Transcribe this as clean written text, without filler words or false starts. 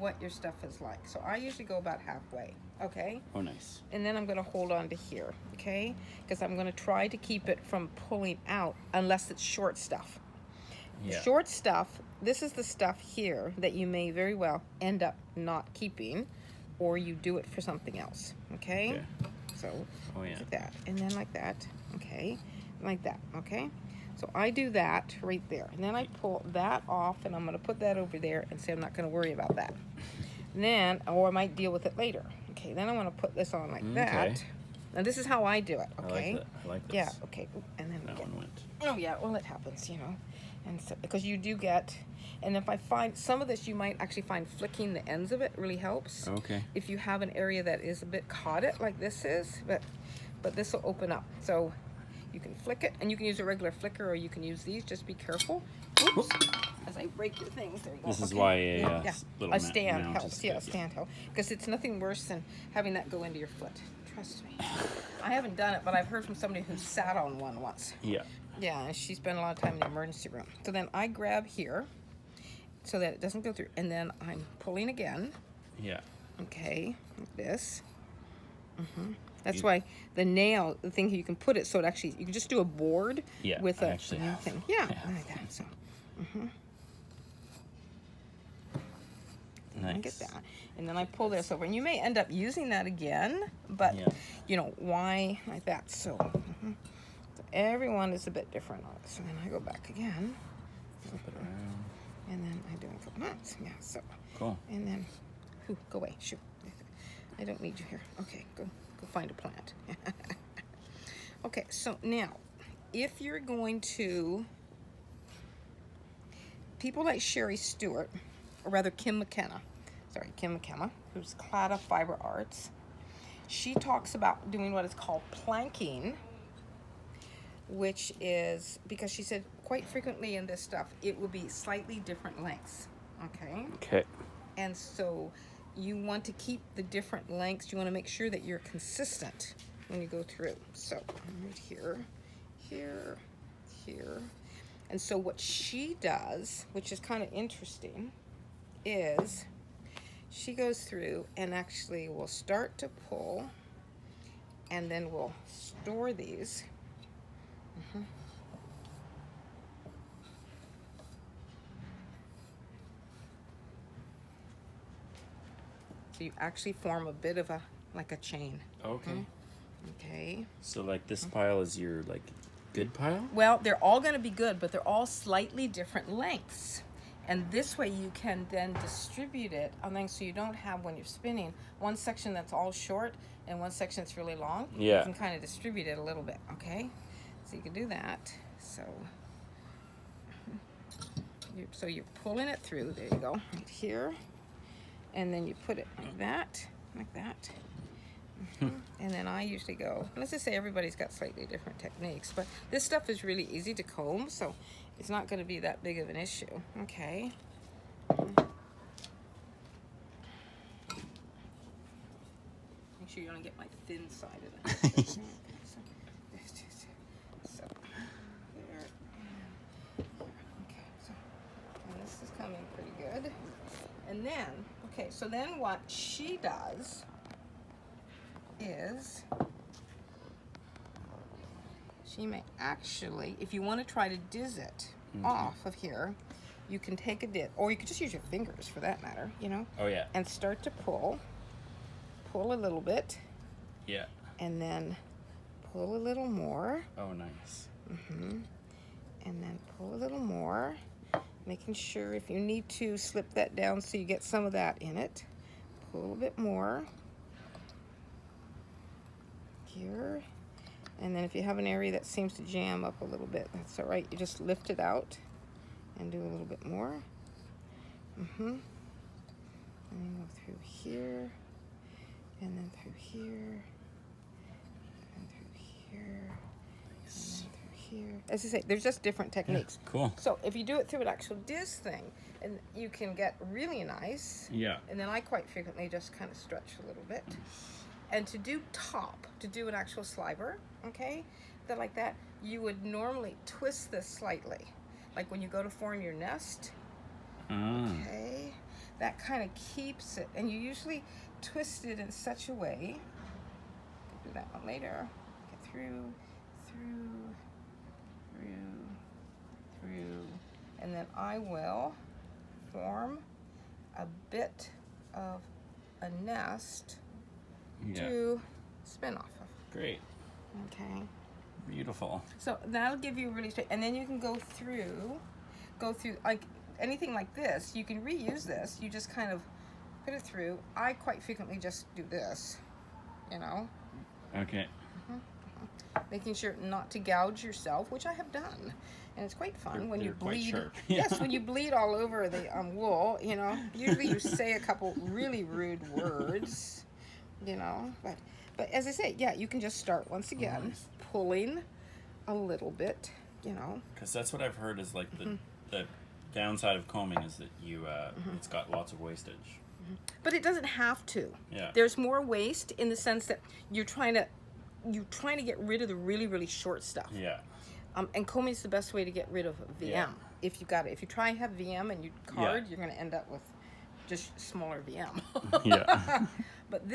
what your stuff is like. So I usually go about halfway, okay? Oh, nice. And then I'm going to hold on to here, okay? Because I'm going to try to keep it from pulling out unless it's short stuff. Yeah. Short stuff, this is the stuff here that you may very well end up not keeping, or you do it for something else, okay? So, like that, and then like that, okay? Like that, okay? So I do that right there, and then I pull that off, and I'm going to put that over there and say I'm not going to worry about that. And then, or I might deal with it later. Okay, then I want to put this on like that. Now this is how I do it, okay? I like this. Yeah, okay, and then that one went. Oh yeah, well it happens, you know. And so, because you do get, and if I find some of this, you might actually find flicking the ends of it really helps. Okay. If you have an area that is a bit caught it like this is, but this will open up. So you can flick it, and you can use a regular flicker, or you can use these. Just be careful. Oops. As I break your things, there you go. This is why a stand helps. Yeah, a stand helps. Because it's nothing worse than having that go into your foot. Trust me. I haven't done it, but I've heard from somebody who sat on one once. Yeah. Yeah, and she spent a lot of time in the emergency room. So then I grab here so that it doesn't go through. And then I'm pulling again. Yeah. Okay, like this. That's why the nail, the thing you can put it so it actually, you can just do a board with a thing. Yeah, like that. So, Nice. Get that. And then I pull this over. And you may end up using that again, but you know, why like that? So, so everyone is a bit different on it. So then I go back again. Flip it around. And then I do a couple knots. Yeah, so. Cool. And then, go away. Shoot. I don't need you here. Okay, go find a plant. Okay, so now, if you're going to, people like Sherry Stewart, or rather Kim McKenna, who's Clada Fiber Arts, she talks about doing what is called planking, which is, because she said quite frequently in this stuff, it will be slightly different lengths, okay? Okay. And so you want to keep the different lengths. You want to make sure that you're consistent when you go through. So right here, here, here. And so what she does, which is kind of interesting, is she goes through and actually will start to pull, and then we'll store these. So you actually form a bit of a, like a chain. Okay. Okay. So like this pile is your like good pile? Well, they're all going to be good, but they're all slightly different lengths. And this way you can then distribute it on things, so you don't have, when you're spinning, one section that's all short and one section that's really long. Yeah. You can kind of distribute it a little bit, okay? So you can do that. So you're pulling it through. There you go, right here. And then you put it like that, like that. And then I usually go, let's just say everybody's got slightly different techniques, but this stuff is really easy to comb, so it's not going to be that big of an issue. Okay. Make sure you don't get my thin side of it. So there. Okay, so and this is coming pretty good. And then, okay, so then what she does is she may actually, if you want to try to diz it off of here, you can take a dip, or you could just use your fingers for that matter, you know? Oh yeah. And start to pull a little bit. Yeah. And then pull a little more. Oh, nice. And then pull a little more, making sure if you need to slip that down so you get some of that in it. Pull a bit more. Here. And then if you have an area that seems to jam up a little bit, that's all right. You just lift it out and do a little bit more. And then go through here, and then through here, and through here, and then through here. As I say, there's just different techniques. Yeah, cool. So if you do it through an actual diz thing, and you can get really nice. Yeah. And then I quite frequently just kind of stretch a little bit. And to do to do an actual sliver, okay, that like that, you would normally twist this slightly, like when you go to form your nest. Okay, that kind of keeps it, and you usually twist it in such a way, do that one later, get through, and then I will form a bit of a nest to spin off of. Great. Okay. Beautiful. So that'll give you really straight, and then you can go through like anything like this. You can reuse this. You just kind of put it through. I quite frequently just do this, you know. Okay. Making sure not to gouge yourself, which I have done, and it's quite fun when you bleed. Sharp. Yes, when you bleed all over the wool, you know. Usually you say a couple really rude words, you know. But as I say, yeah, you can just start once again pulling a little bit, you know. Because that's what I've heard is like the downside of combing is that you it's got lots of wastage. But it doesn't have to. Yeah. There's more waste in the sense that you're trying to get rid of the really, really short stuff. Yeah. And combing is the best way to get rid of VM. Yeah. If you got it, if you try and have VM and you card, you're going to end up with just smaller VM. Yeah. But